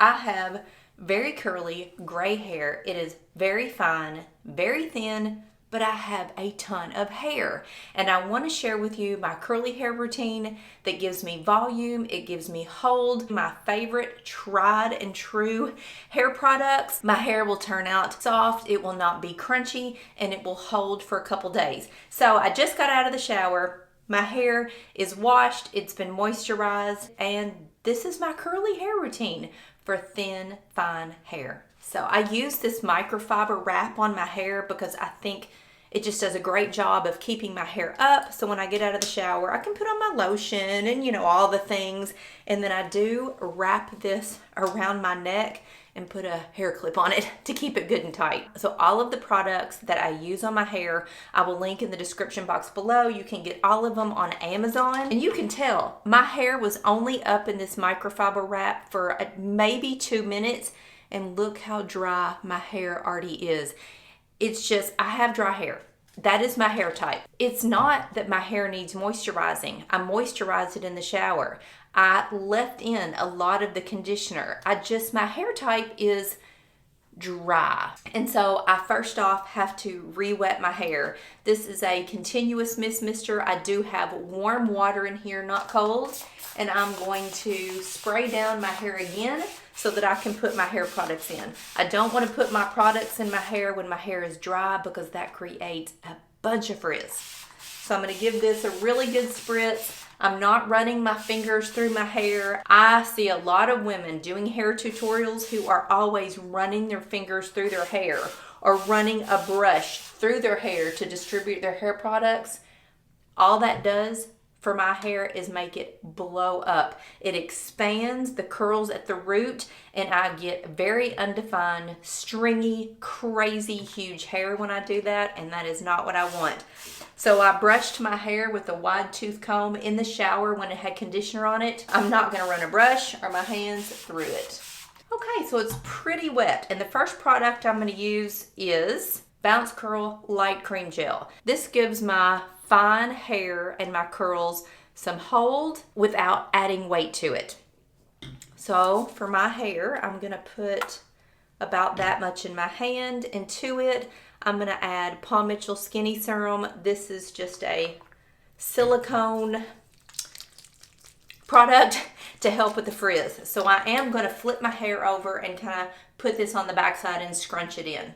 I have very curly gray hair. It is very fine, very thin, but I have a ton of hair. And I want to share with you my curly hair routine that gives me volume, it gives me hold. My favorite tried and true hair products. My hair will turn out soft, it will not be crunchy, and it will hold for a couple days. So I just got out of the shower. My hair is washed, it's been moisturized, and this is my curly hair routine for thin, fine hair. So I use this microfiber wrap on my hair because I think it just does a great job of keeping my hair up. So when I get out of the shower, I can put on my lotion and all the things. And then I do wrap this around my neck and put a hair clip on it to keep it good and tight. So all of the products that I use on my hair, I will link in the description box below. You can get all of them on Amazon. And you can tell my hair was only up in this microfiber wrap for maybe 2 minutes. And look how dry my hair already is. It's just, I have dry hair. That is my hair type. It's not that my hair needs moisturizing. I moisturize it in the shower. I left in a lot of the conditioner. My hair type is dry. And so I first off have to re-wet my hair. This is a continuous mist mister. I do have warm water in here, not cold. And I'm going to spray down my hair again so that I can put my hair products in. I don't want to put my products in my hair when my hair is dry because that creates a bunch of frizz. So I'm going to give this a really good spritz. I'm not running my fingers through my hair. I see a lot of women doing hair tutorials who are always running their fingers through their hair or running a brush through their hair to distribute their hair products. All that does for my hair is make it blow up. It expands the curls at the root and I get very undefined, stringy, crazy, huge hair when I do that, and that is not what I want. So I brushed my hair with a wide tooth comb in the shower when it had conditioner on it. I'm not gonna run a brush or my hands through it. Okay, so it's pretty wet, and the first product I'm gonna use is Bounce Curl Light Cream Gel. This gives my fine hair and my curls some hold without adding weight to it. So for my hair, I'm gonna put about that much in my hand, and to it, I'm gonna add Paul Mitchell Skinny Serum. This is just a silicone product to help with the frizz. So I am gonna flip my hair over and kind of put this on the backside and scrunch it in.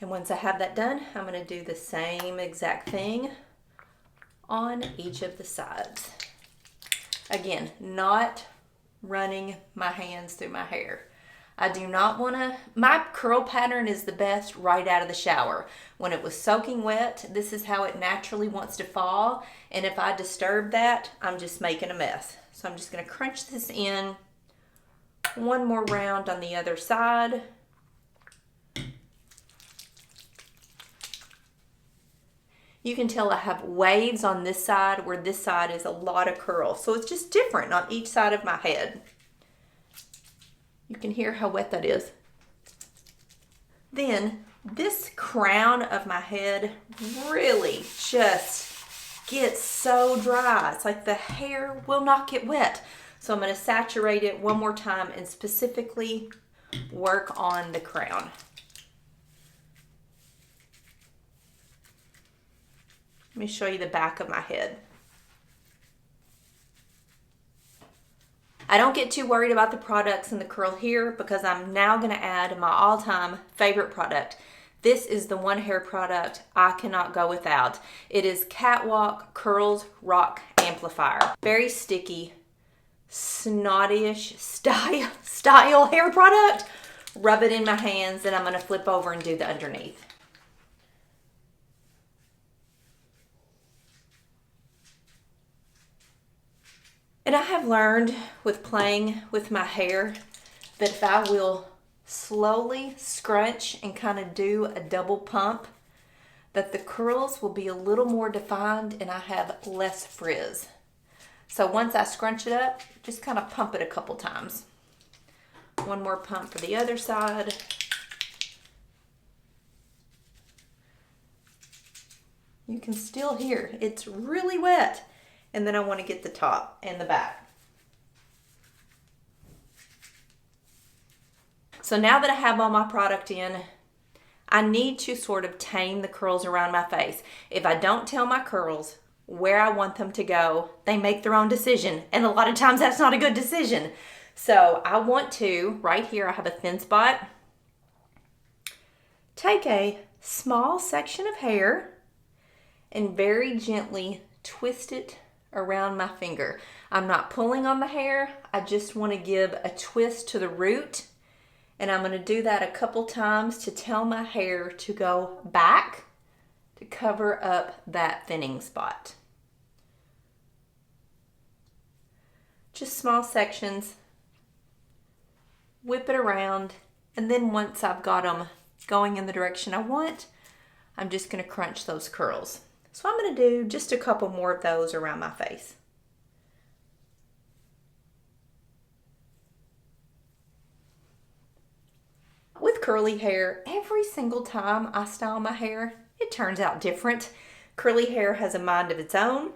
And once I have that done, I'm going to do the same exact thing on each of the sides. Again, not running my hands through my hair. I do not want to, my curl pattern is the best right out of the shower. When it was soaking wet, this is how it naturally wants to fall. And if I disturb that, I'm just making a mess. So I'm just going to crunch this in. One more round on the other side. You can tell I have waves on this side where this side is a lot of curl. So it's just different on each side of my head. You can hear how wet that is. Then this crown of my head really just gets so dry. It's like the hair will not get wet. So I'm going to saturate it one more time and specifically work on the crown. Let me show you the back of my head. I don't get too worried about the products in the curl here because I'm now going to add my all-time favorite product. This is the one hair product I cannot go without. It is Catwalk Curls Rock Amplifier. Very sticky, snotty-ish style hair product. Rub it in my hands and I'm going to flip over and do the underneath. And I have learned with playing with my hair that if I will slowly scrunch and kind of do a double pump, that the curls will be a little more defined and I have less frizz. So once I scrunch it up, just kind of pump it a couple times. One more pump for the other side. You can still hear it's really wet. And then I want to get the top and the back. So now that I have all my product in, I need to sort of tame the curls around my face. If I don't tell my curls where I want them to go, they make their own decision. And a lot of times that's not a good decision. So I want to, right here, I have a thin spot. Take a small section of hair and very gently twist it around my finger. I'm not pulling on the hair. I just want to give a twist to the root. And I'm going to do that a couple times to tell my hair to go back to cover up that thinning spot. Just small sections. Whip it around. And then once I've got them going in the direction I want, I'm just going to crunch those curls. So I'm going to do just a couple more of those around my face. With curly hair, every single time I style my hair, it turns out different. Curly hair has a mind of its own.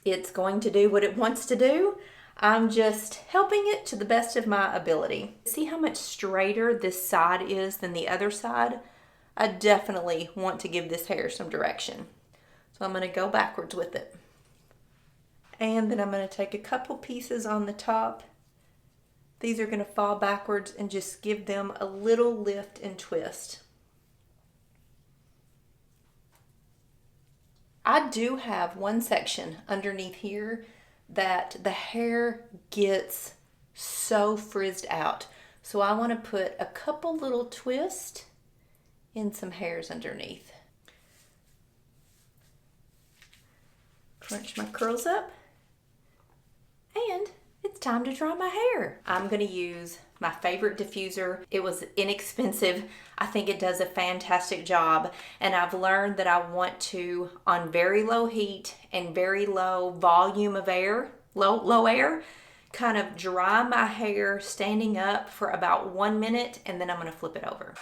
It's going to do what it wants to do. I'm just helping it to the best of my ability. See how much straighter this side is than the other side? I definitely want to give this hair some direction. So I'm going to go backwards with it. And then I'm going to take a couple pieces on the top. These are going to fall backwards and just give them a little lift and twist. I do have one section underneath here that the hair gets so frizzed out. So I want to put a couple little twists in some hairs underneath. Crunch my curls up. And it's time to dry my hair. I'm going to use my favorite diffuser. It was inexpensive. I think it does a fantastic job. And I've learned that I want to, on very low heat and very low volume of air, low air, kind of dry my hair standing up for about 1 minute, and then I'm going to flip it over.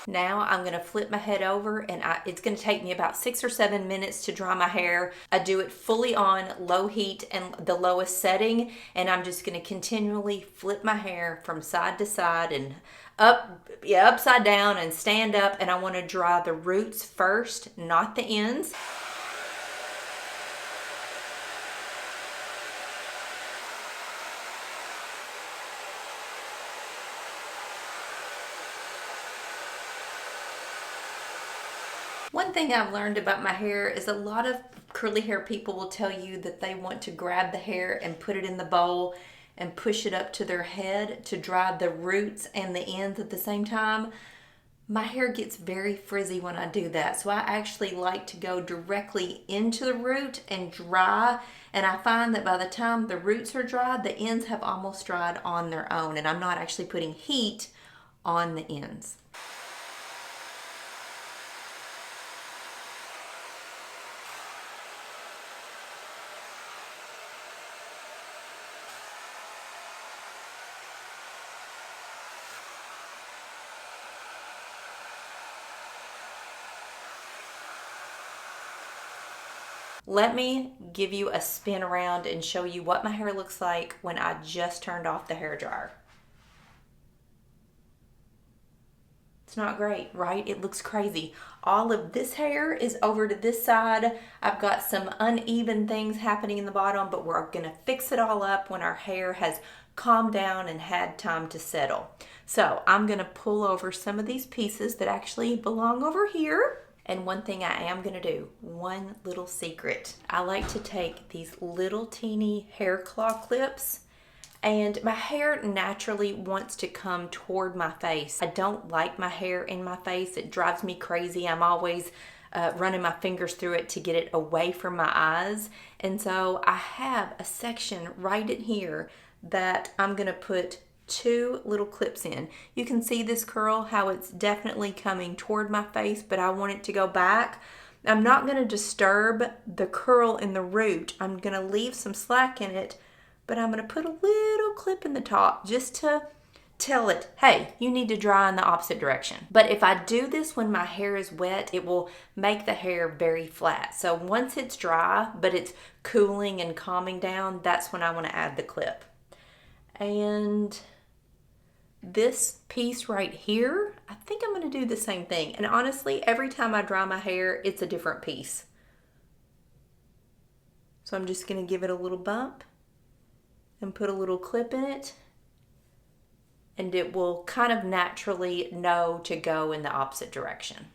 Now I'm going to flip my head over, and it's going to take me about 6 or 7 minutes to dry my hair. I do it fully on low heat and the lowest setting, and I'm just going to continually flip my hair from side to side and upside down and stand up, and I want to dry the roots first, not the ends. One thing I've learned about my hair is a lot of curly hair people will tell you that they want to grab the hair and put it in the bowl and push it up to their head to dry the roots and the ends at the same time. My hair gets very frizzy when I do that, so I actually like to go directly into the root and dry, and I find that by the time the roots are dry, the ends have almost dried on their own, and I'm not actually putting heat on the ends. Let me give you a spin around and show you what my hair looks like when I just turned off the hairdryer. It's not great, right? It looks crazy. All of this hair is over to this side. I've got some uneven things happening in the bottom, but we're gonna fix it all up when our hair has calmed down and had time to settle. So I'm gonna pull over some of these pieces that actually belong over here. And one thing I am gonna do, one little secret. I like to take these little teeny hair claw clips, and my hair naturally wants to come toward my face. I don't like my hair in my face. It drives me crazy. I'm always running my fingers through it to get it away from my eyes. And so I have a section right in here that I'm gonna put 2 little clips in. You can see this curl, how it's definitely coming toward my face, but I want it to go back. I'm not going to disturb the curl in the root. I'm going to leave some slack in it, but I'm going to put a little clip in the top just to tell it, hey, you need to dry in the opposite direction. But if I do this when my hair is wet, it will make the hair very flat. So once it's dry, but it's cooling and calming down, that's when I want to add the clip. And this piece right here, I think I'm going to do the same thing. And honestly, every time I dry my hair, it's a different piece. So I'm just going to give it a little bump and put a little clip in it. And it will kind of naturally know to go in the opposite direction.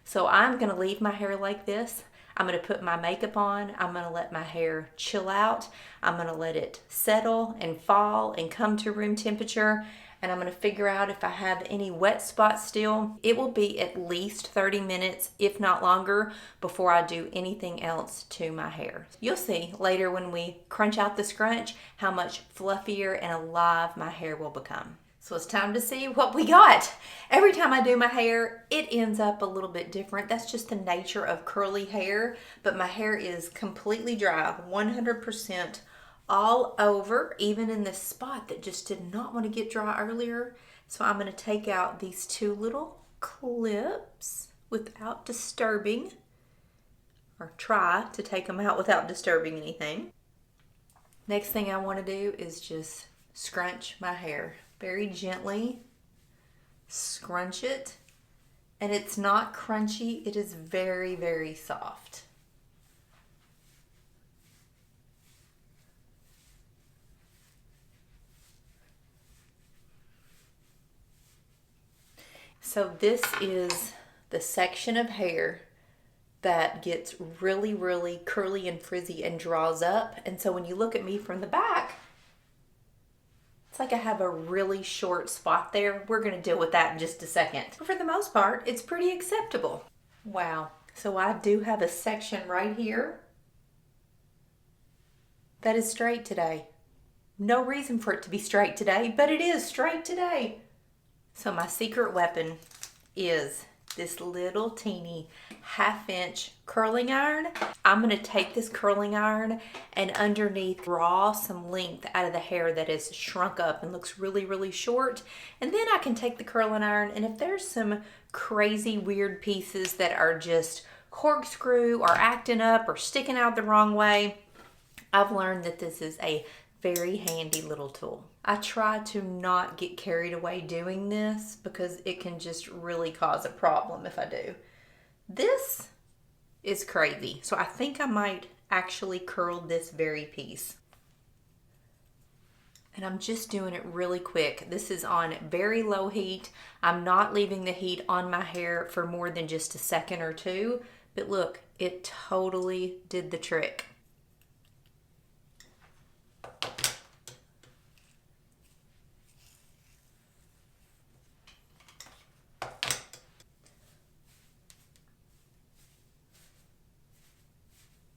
So I'm going to leave my hair like this. I'm going to put my makeup on. I'm going to let my hair chill out. I'm going to let it settle and fall and come to room temperature. And I'm going to figure out if I have any wet spots still. It will be at least 30 minutes, if not longer, before I do anything else to my hair. You'll see later when we crunch out the scrunch how much fluffier and alive my hair will become. So it's time to see what we got. Every time I do my hair, it ends up a little bit different. That's just the nature of curly hair, but my hair is completely dry, 100% all over, even in this spot that just did not want to get dry earlier. So I'm going to take out these two little clips without disturbing, or try to take them out without disturbing anything. Next thing I want to do is just scrunch my hair. Very gently scrunch it, and it's not crunchy, it is very, very soft. So this is the section of hair that gets really, really curly and frizzy and draws up. And so when you look at me from the back, it's like I have a really short spot there. We're going to deal with that in just a second. But for the most part, it's pretty acceptable. Wow. So I do have a section right here that is straight today. No reason for it to be straight today, but it is straight today. So my secret weapon is this little teeny 1/2-inch curling iron. I'm going to take this curling iron and underneath draw some length out of the hair that is shrunk up and looks really, really short. And then I can take the curling iron, and if there's some crazy weird pieces that are just corkscrew or acting up or sticking out the wrong way, I've learned that this is a very handy little tool. I try to not get carried away doing this because it can just really cause a problem if I do. This is crazy. So I think I might actually curl this very piece. And I'm just doing it really quick. This is on very low heat. I'm not leaving the heat on my hair for more than just a second or two. But look, it totally did the trick.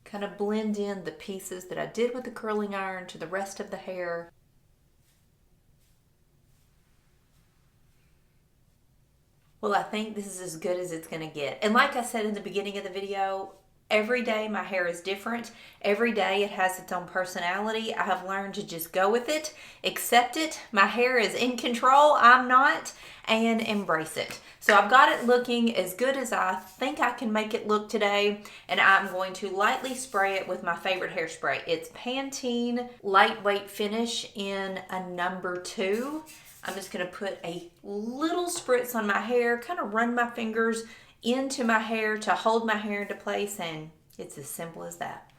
Kind of blend in the pieces that I did with the curling iron to the rest of the hair. Well, I think this is as good as it's going to get. And like I said in the beginning of the video, every day my hair is different. Every day it has its own personality. I have learned to just go with it, accept it. My hair is in control, I'm not, and embrace it. So I've got it looking as good as I think I can make it look today, and I'm going to lightly spray it with my favorite hairspray. It's Pantene Lightweight Finish in a number 2. I'm just going to put a little spritz on my hair, kind of run my fingers into my hair to hold my hair into place, and it's as simple as that.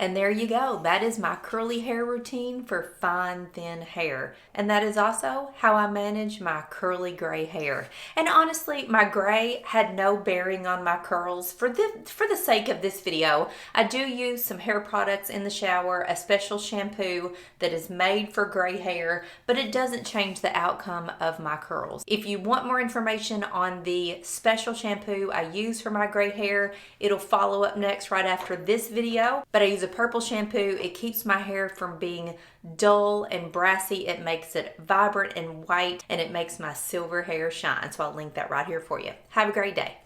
And there you go. That is my curly hair routine for fine, thin hair. And that is also how I manage my curly gray hair. And honestly, my gray had no bearing on my curls. For the sake of this video, I do use some hair products in the shower, a special shampoo that is made for gray hair, but it doesn't change the outcome of my curls. If you want more information on the special shampoo I use for my gray hair, it'll follow up next right after this video. But I use a purple shampoo. It keeps my hair from being dull and brassy. It makes it vibrant and white, and it makes my silver hair shine. So I'll link that right here for you. Have a great day.